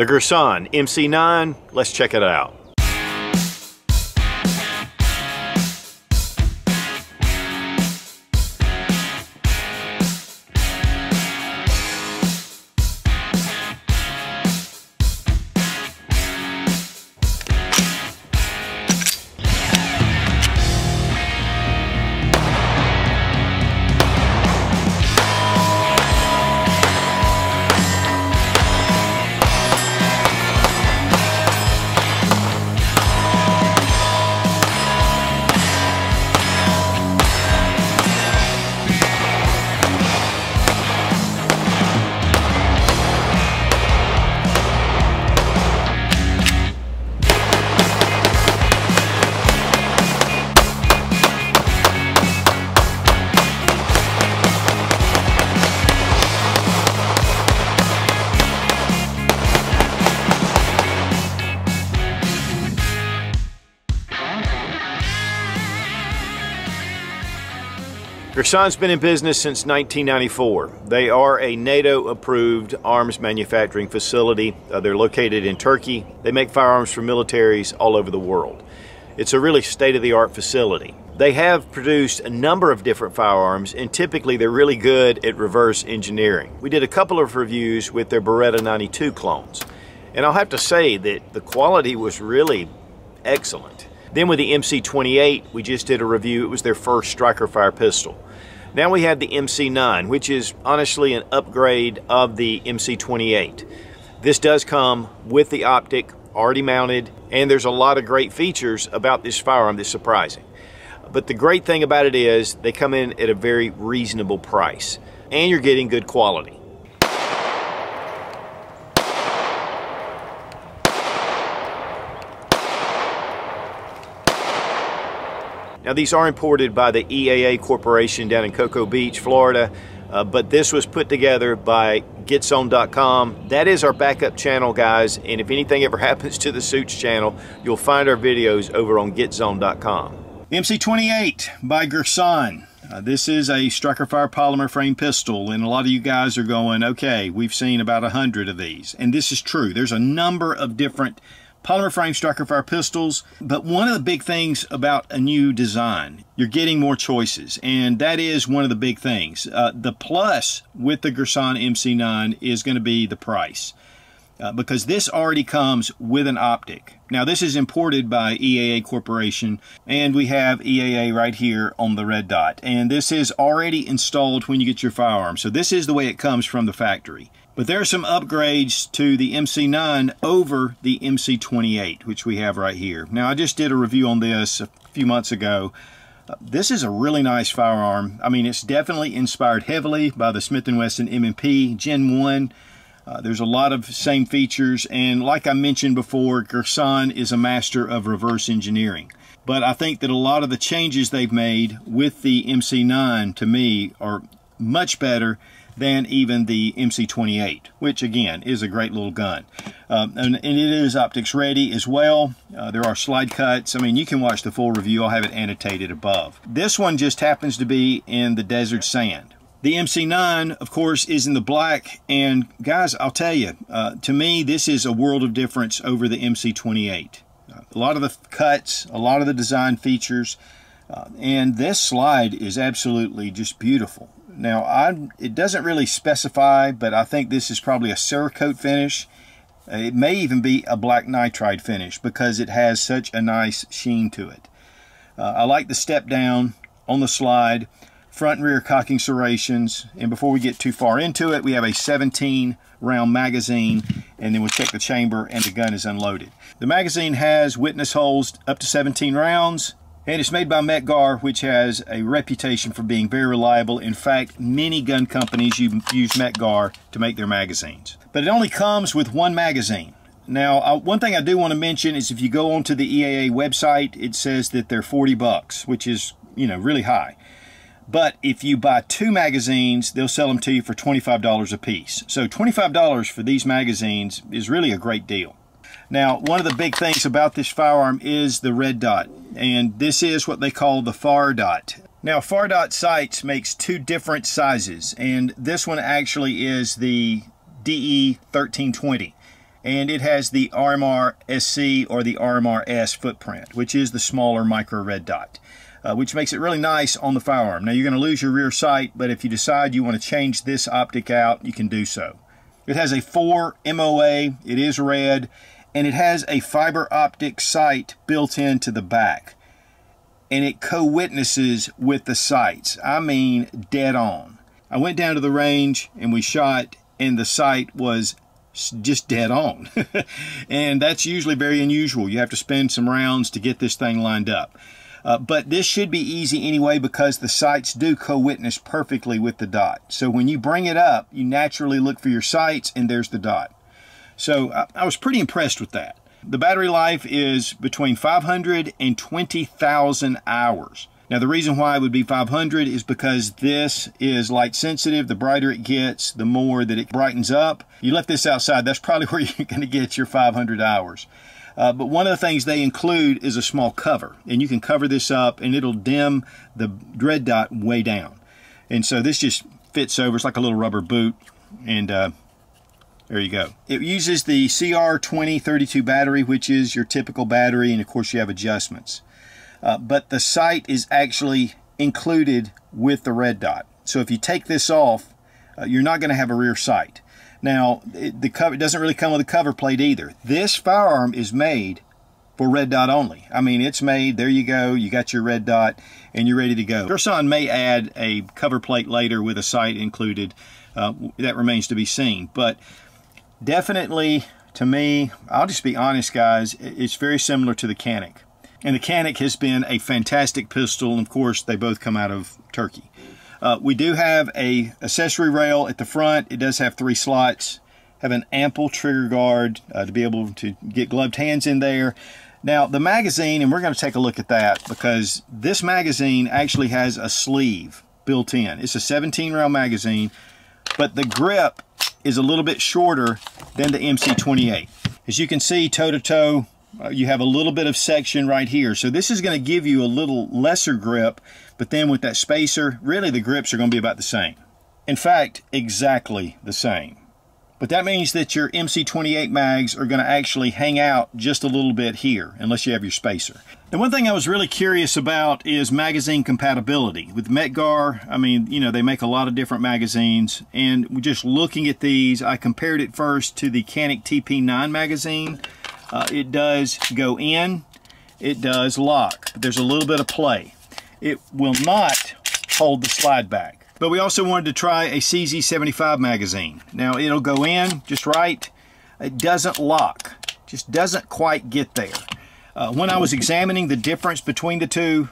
The Girsan MC9, let's check it out. Girsan's been in business since 1994. They are a NATO-approved arms manufacturing facility. They're located in Turkey. They make firearms for militaries all over the world. It's a really state-of-the-art facility. They have produced a number of different firearms, and typically they're really good at reverse engineering. We did a couple of reviews with their Beretta 92 clones, and I'll have to say that the quality was really excellent. Then with the MC28, we just did a review. It was their first striker fire pistol. Now we have the MC9, which is honestly an upgrade of the MC28. This does come with the optic already mounted, and there's a lot of great features about this firearm that's surprising. But the great thing about it is they come in at a very reasonable price, and you're getting good quality. Now these are imported by the EAA Corporation down in Cocoa Beach, Florida, but this was put together by Gitzone.com. That is our backup channel, guys, and if anything ever happens to the Suits channel, you'll find our videos over on Gitzone.com. MC28 by Girsan. This is a striker fire polymer frame pistol, and a lot of you guys are going, okay, we've seen about 100 of these, and this is true. There's a number of different polymer frame striker fire pistols, but one of the big things about a new design, you're getting more choices, and that is one of the big things. The plus with the Girsan MC9 is going to be the price, because this already comes with an optic. Now this is imported by EAA Corporation, and we have EAA right here on the red dot, and this is already installed when you get your firearm. So this is the way it comes from the factory. But there are some upgrades to the MC9 over the MC28, which we have right here. Now, I just did a review on this a few months ago. This is a really nice firearm. I mean, it's definitely inspired heavily by the Smith & Wesson M&P Gen 1. There's a lot of same features, and like I mentioned before, Girsan is a master of reverse engineering. But I think that a lot of the changes they've made with the MC9, to me, are much better than even the MC28, which again is a great little gun. And it is optics ready as well. There are slide cuts. I mean, you can watch the full review. I'll have it annotated above. This one just happens to be in the desert sand. The MC9, of course, is in the black, and guys, I'll tell you, to me, this is a world of difference over the MC28. A lot of the cuts, a lot of the design features, and this slide is absolutely just beautiful. Now, it doesn't really specify, but I think this is probably a Cerakote finish. It may even be a black nitride finish because it has such a nice sheen to it. I like the step down on the slide, front and rear cocking serrations, and before we get too far into it, we have a 17-round magazine, and then we'll check the chamber and the gun is unloaded. The magazine has witness holes up to 17 rounds. And it's made by Metgar, which has a reputation for being very reliable. In fact, many gun companies use Metgar to make their magazines. But it only comes with one magazine. Now, one thing I do want to mention is if you go onto the EAA website, it says that they're 40 bucks, which is, you know, really high. But if you buy 2 magazines, they'll sell them to you for $25 a piece. So $25 for these magazines is really a great deal. Now, one of the big things about this firearm is the red dot, and this is what they call the far dot. Now, far dot sights makes 2 different sizes, and this one actually is the DE 1320. and it has the RMR SC or the RMR S footprint, which is the smaller micro red dot, which makes it really nice on the firearm. Now you're going to lose your rear sight, but if you decide you want to change this optic out, you can do so. It has a 4 MOA, it is red, and it has a fiber optic sight built into the back. And it co-witnesses with the sights. I mean, dead on. I went down to the range and we shot, and the sight was just dead on. And that's usually very unusual. You have to spend some rounds to get this thing lined up. But this should be easy anyway, because the sights do co-witness perfectly with the dot. So when you bring it up, you naturally look for your sights, and there's the dot. So I was pretty impressed with that. The battery life is between 500 and 20,000 hours. Now the reason why it would be 500 is because this is light sensitive. The brighter it gets, the more that it brightens up. You left this outside, that's probably where you're going to get your 500 hours. But one of the things they include is a small cover, and you can cover this up and it'll dim the red dot way down. And so this just fits over. It's like a little rubber boot, and there you go. It uses the CR2032 battery, which is your typical battery, and of course you have adjustments. But the sight is actually included with the red dot. So if you take this off, you're not going to have a rear sight. Now, it doesn't really come with a cover plate either. This firearm is made for red dot only. I mean, it's made, there you go, you got your red dot, and you're ready to go. Girsan may add a cover plate later with a sight included. That remains to be seen. But definitely, to me, I'll just be honest, guys, it's very similar to the Canic. And the Canic has been a fantastic pistol, and of course, they both come out of Turkey. We do have a accessory rail at the front. It does have 3 slots. Have an ample trigger guard to be able to get gloved hands in there. Now, the magazine, and we're going to take a look at that, because this magazine actually has a sleeve built in. It's a 17-round magazine, but the grip is a little bit shorter than the MC28. As you can see, toe-to-toe, you have a little bit of section right here. So this is going to give you a little lesser grip, but then with that spacer, really the grips are going to be about the same. In fact, exactly the same. But that means that your MC28 mags are going to actually hang out just a little bit here, unless you have your spacer. The one thing I was really curious about is magazine compatibility. With Metgar, I mean, you know, they make a lot of different magazines, and just looking at these, I compared it first to the Canic TP9 magazine. It does go in, it does lock, but there's a little bit of play. It will not hold the slide back. But we also wanted to try a CZ75 magazine. Now it'll go in just right. It doesn't lock, just doesn't quite get there. When I was examining the difference between the two,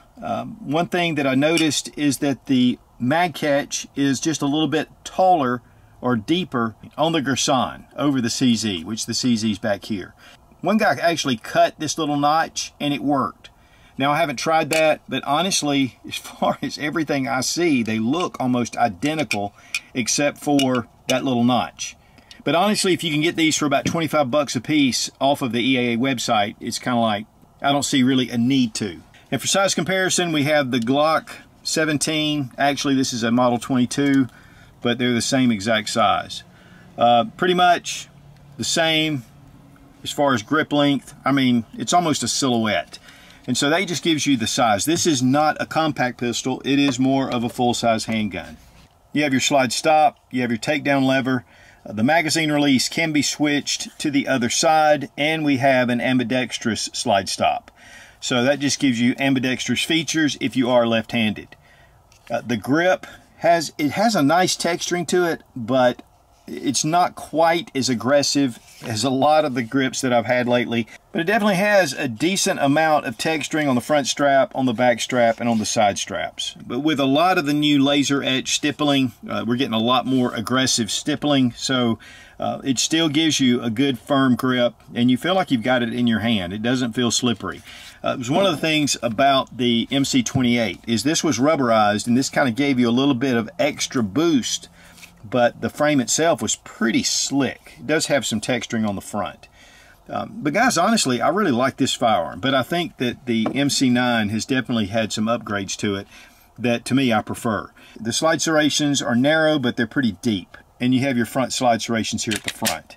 one thing that I noticed is that the mag catch is just a little bit taller or deeper on the Girsan over the CZ, which the CZ's back here. One guy actually cut this little notch and it worked. Now I haven't tried that, but honestly, as far as everything I see, they look almost identical except for that little notch. But honestly, if you can get these for about 25 bucks a piece off of the EAA website, it's kind of like, I don't see really a need to. And for size comparison, we have the Glock 17. Actually, this is a Model 22, but they're the same exact size. Pretty much the same. As far as grip length, I mean, it's almost a silhouette. And so that just gives you the size. This is not a compact pistol. It is more of a full-size handgun. You have your slide stop. You have your takedown lever. The magazine release can be switched to the other side, and we have an ambidextrous slide stop. So that just gives you ambidextrous features if you are left-handed. The grip has a nice texturing to it, but it's not quite as aggressive as a lot of the grips that I've had lately, but it definitely has a decent amount of texturing on the front strap, on the back strap, and on the side straps. But with a lot of the new laser etch stippling, we're getting a lot more aggressive stippling, so it still gives you a good firm grip, and you feel like you've got it in your hand. It doesn't feel slippery. It was one of the things about the MC28 is this was rubberized, and this kind of gave you a little bit of extra boost, but the frame itself was pretty slick. It does have some texturing on the front. But guys, honestly, I really like this firearm, but I think that the MC9 has definitely had some upgrades to it that, to me, I prefer. The slide serrations are narrow, but they're pretty deep, and you have your front slide serrations here at the front.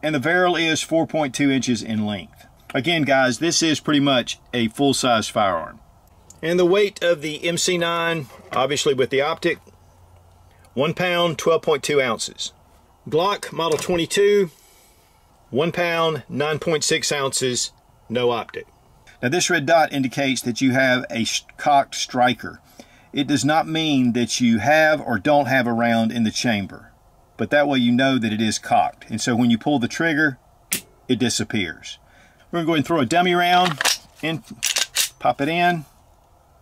and the barrel is 4.2 inches in length. Again, guys, this is pretty much a full-size firearm. And the weight of the MC9, obviously with the optic, 1 pound, 12.2 ounces. Glock Model 22, 1 pound, 9.6 ounces, no optic. Now this red dot indicates that you have a cocked striker. It does not mean that you have or don't have a round in the chamber, but that way you know that it is cocked. And so when you pull the trigger, it disappears. We're going to go ahead and throw a dummy round in, pop it in.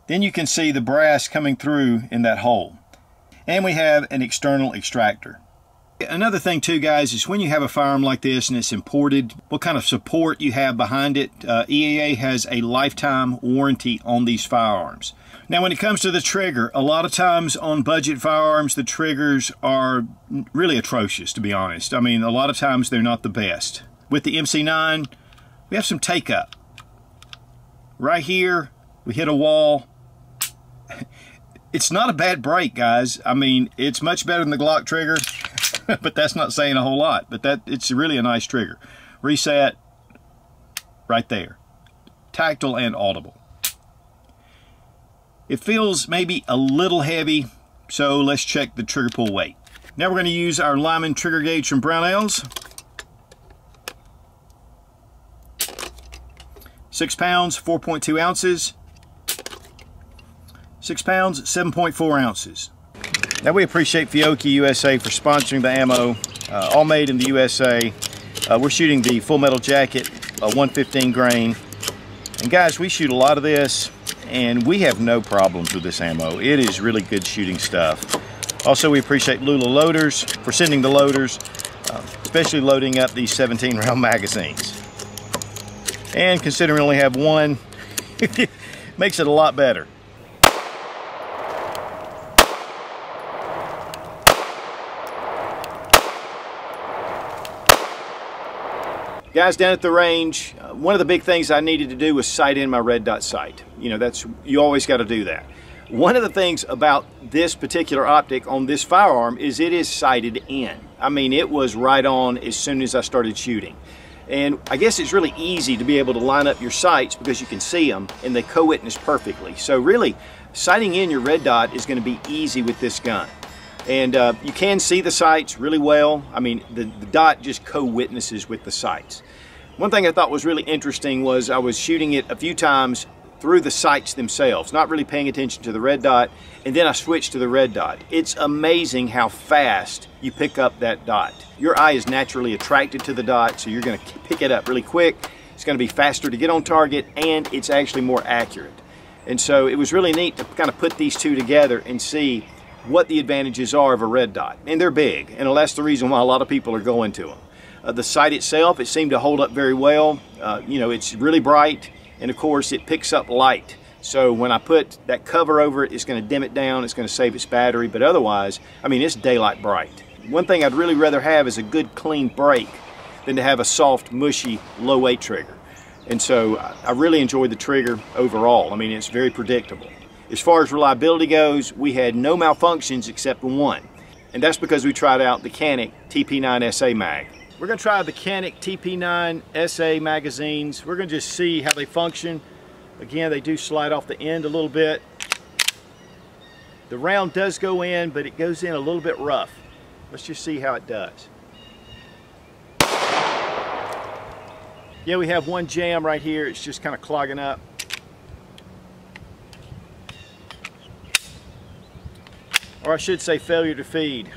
Then you can see the brass coming through in that hole. And we have an external extractor. Another thing too, guys, is when you have a firearm like this and it's imported, what kind of support you have behind it. EAA has a lifetime warranty on these firearms. Now when it comes to the trigger, a lot of times on budget firearms, the triggers are really atrocious, to be honest. I mean, a lot of times they're not the best. With the MC9, we have some take up. Right here, we hit a wall. It's not a bad break, guys. I mean, it's much better than the Glock trigger, but that's not saying a whole lot. But it's really a nice trigger. Reset, right there. Tactile and audible. It feels maybe a little heavy, so let's check the trigger pull weight. Now we're going to use our Lyman trigger gauge from Brownells. 6 pounds, 4.2 ounces. 6 pounds, 7.4 ounces. Now we appreciate Fiocchi USA for sponsoring the ammo, all made in the USA. We're shooting the Full Metal Jacket, 115 grain. And guys, we shoot a lot of this, and we have no problems with this ammo. It is really good shooting stuff. Also, we appreciate Lula Loaders for sending the loaders, especially loading up these 17-round magazines. And considering we only have one, makes it a lot better. Guys, down at the range, one of the big things I needed to do was sight in my red dot sight. You know, you always got to do that. One of the things about this particular optic on this firearm is it is sighted in. I mean, it was right on as soon as I started shooting. And I guess it's really easy to be able to line up your sights because you can see them and they co-witness perfectly. So really, sighting in your red dot is going to be easy with this gun. And you can see the sights really well. I mean, the dot just co-witnesses with the sights. One thing I thought was really interesting was I was shooting it a few times through the sights themselves, not really paying attention to the red dot, and then I switched to the red dot. It's amazing how fast you pick up that dot. Your eye is naturally attracted to the dot, so you're going to pick it up really quick. It's going to be faster to get on target, and it's actually more accurate. And so it was really neat to kind of put these two together and see what the advantages are of a red dot. And they're big, and that's the reason why a lot of people are going to them. The sight itself, it seemed to hold up very well. You know, it's really bright, and of course it picks up light. So when I put that cover over it, it's going to dim it down, it's going to save its battery, but otherwise, I mean, it's daylight bright. One thing I'd really rather have is a good clean break than to have a soft, mushy, low weight trigger. And so I really enjoyed the trigger overall. I mean, it's very predictable. As far as reliability goes, we had no malfunctions except one. And that's because we tried out the Canik TP9 SA mag. We're going to try the Canik TP9 SA magazines. We're going to just see how they function. Again, they do slide off the end a little bit. The round does go in, but it goes in a little bit rough. Let's just see how it does. Yeah, we have one jam right here. It's just kind of clogging up. Or I should say failure to feed.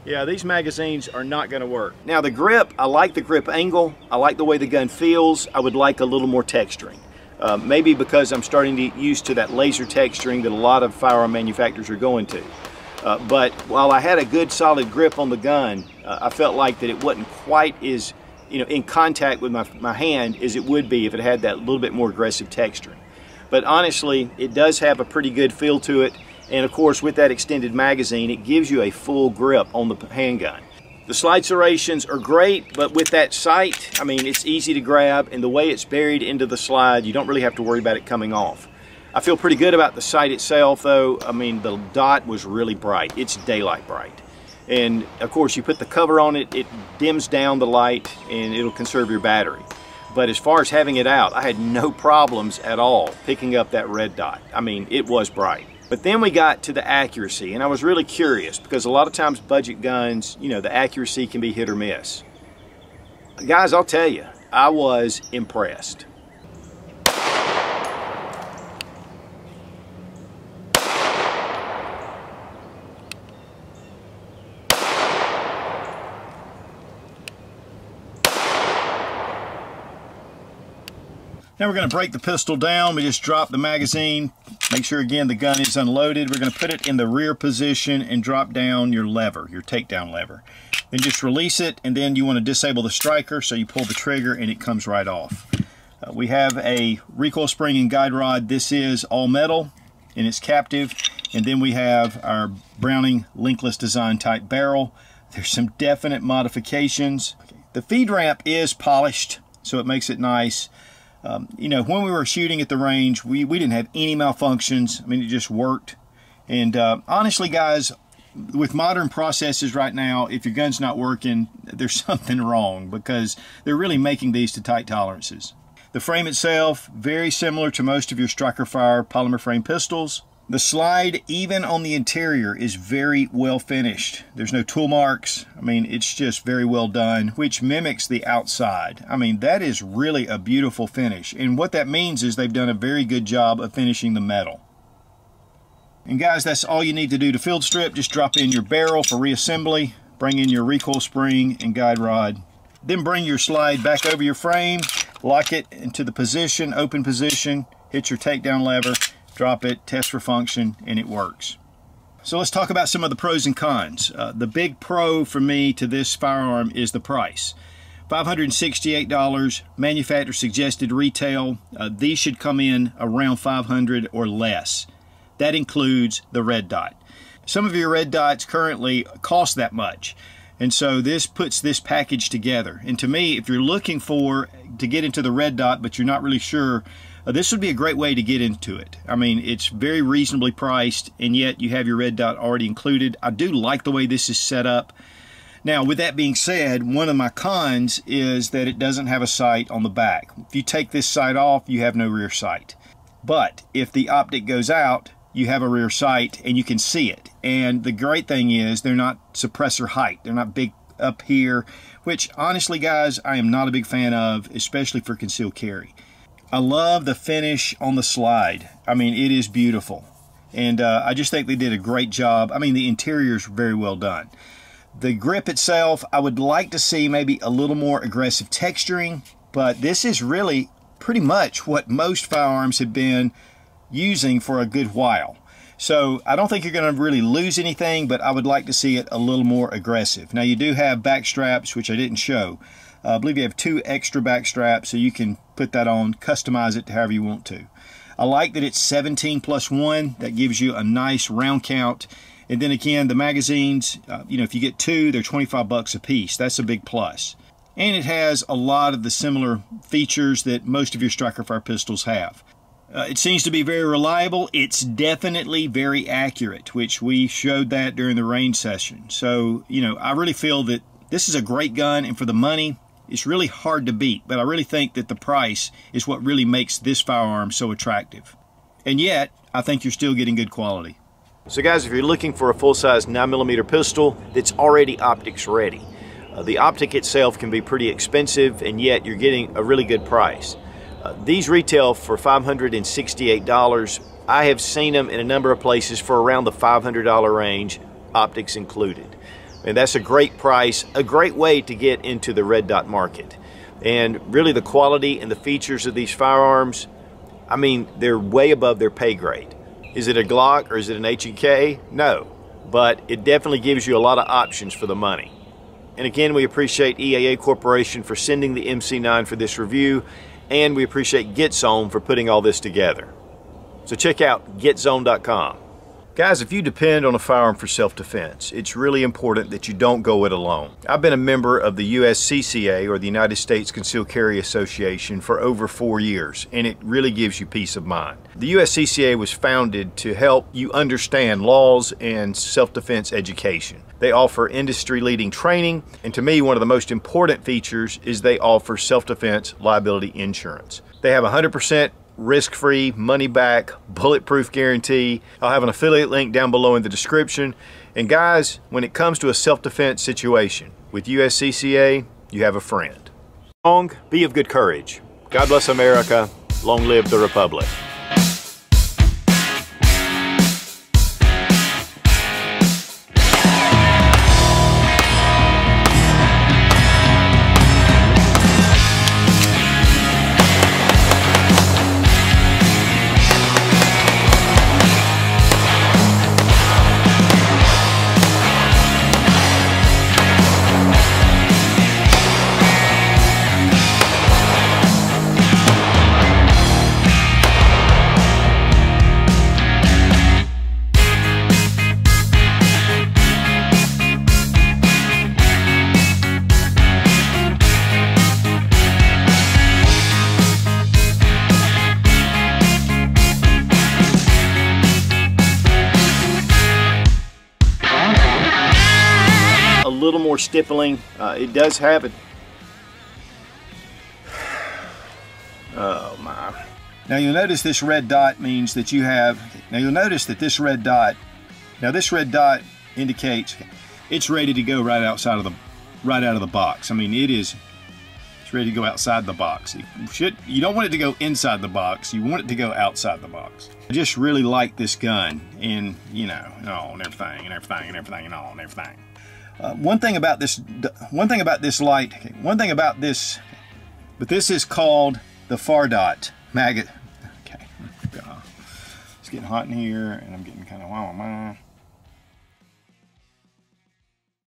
Yeah, these magazines are not going to work. Now the grip, I like the grip angle. I like the way the gun feels. I would like a little more texturing. Maybe because I'm starting to get used to that laser texturing that a lot of firearm manufacturers are going to. But while I had a good solid grip on the gun, I felt like that it wasn't quite as, you know, in contact with my hand as it would be if it had that little bit more aggressive texturing. But honestly, it does have a pretty good feel to it. And of course, with that extended magazine, it gives you a full grip on the handgun. The slide serrations are great, but with that sight, I mean, it's easy to grab, and the way it's buried into the slide, you don't really have to worry about it coming off. I feel pretty good about the sight itself though. I mean, the dot was really bright. It's daylight bright. And of course you put the cover on it, it dims down the light and it'll conserve your battery. But as far as having it out, I had no problems at all picking up that red dot. I mean, it was bright. But then we got to the accuracy, and I was really curious because a lot of times budget guns, you know, the accuracy can be hit or miss. Guys, I'll tell you, I was impressed. Now we're going to break the pistol down. We just drop the magazine. Make sure again the gun is unloaded. We're going to put it in the rear position and drop down your lever, your takedown lever. Then just release it, and then you want to disable the striker, so you pull the trigger and it comes right off. We have a recoil spring and guide rod. This is all metal and it's captive. And then we have our Browning linkless design type barrel. There's some definite modifications. The feed ramp is polished, so it makes it nice. You know, when we were shooting at the range, we didn't have any malfunctions. I mean, it just worked. And honestly, guys, with modern processes right now, if your gun's not working, there's something wrong because they're really making these to tight tolerances. The frame itself, very similar to most of your striker fire polymer frame pistols. The slide, even on the interior, is very well finished. There's no tool marks. I mean, it's just very well done, which mimics the outside. I mean, that is really a beautiful finish. And what that means is they've done a very good job of finishing the metal. And guys, that's all you need to do to field strip. Just drop in your barrel for reassembly, bring in your recoil spring and guide rod. Then bring your slide back over your frame, lock it into the position, open position, hit your takedown lever, drop it, test for function, and it works. So let's talk about some of the pros and cons. The big pro for me to this firearm is the price. $568, manufacturer suggested retail. These should come in around $500 or less. That includes the red dot. Some of your red dots currently cost that much. And so this puts this package together. And to me, if you're looking to get into the red dot, but you're not really sure, this would be a great way to get into it. I mean, it's very reasonably priced, and yet you have your red dot already included. I do like the way this is set up. Now, with that being said, one of my cons is that it doesn't have a sight on the back. If you take this sight off, you have no rear sight. But if the optic goes out, you have a rear sight and you can see it. And the great thing is they're not suppressor height. They're not big up here, which honestly, guys, I am not a big fan of, especially for concealed carry. I love the finish on the slide. I mean, it is beautiful. And I just think they did a great job. I mean, the interior is very well done. The grip itself, I would like to see maybe a little more aggressive texturing, but this is really pretty much what most firearms have been using for a good while. So I don't think you're going to really lose anything, but I would like to see it a little more aggressive. Now, you do have back straps, which I didn't show. I believe you have 2 extra back straps, so you can put that on, customize it to however you want to. I like that it's 17 plus 1. That gives you a nice round count. And then again, the magazines, you know, if you get 2, they're 25 bucks a piece. That's a big plus. And it has a lot of the similar features that most of your striker fire pistols have. It seems to be very reliable. It's definitely very accurate, which we showed that during the range session. So, you know, I really feel that this is a great gun, and for the money, it's really hard to beat. But I really think that the price is what really makes this firearm so attractive. And yet, I think you're still getting good quality. So guys, if you're looking for a full-size 9mm pistol that's already optics ready, the optic itself can be pretty expensive, and yet you're getting a really good price. These retail for $568. I have seen them in a number of places for around the $500 range, optics included. And that's a great price, a great way to get into the red dot market. And really the quality and the features of these firearms, I mean, they're way above their pay grade. Is it a Glock or is it an HEK? No, but it definitely gives you a lot of options for the money. And again, we appreciate EAA Corporation for sending the MC9 for this review, and we appreciate GetZone for putting all this together. So check out GetZone.com. Guys, if you depend on a firearm for self-defense, it's really important that you don't go it alone. I've been a member of the USCCA, or the United States Concealed Carry Association, for over 4 years, and it really gives you peace of mind. The USCCA was founded to help you understand laws and self-defense education. They offer industry-leading training, and to me, one of the most important features is they offer self-defense liability insurance. They have 100% risk-free, money-back, bulletproof guarantee. I'll have an affiliate link down below in the description. And guys, when it comes to a self-defense situation with USCCA, you have a friend. Long, be of good courage. God bless America. Long live the Republic. A little more stippling. It does have it. Oh my. Now you'll notice this red dot means that you have, now you'll notice that this red dot indicates it's ready to go right out of the box. I mean, it's ready to go outside the box. You don't want it to go inside the box, you want it to go outside the box. I just really like this gun, and you know, and everything. One thing about this light, but this is called the far dot maggot. Okay, it's getting hot in here, and I'm getting kind of wow.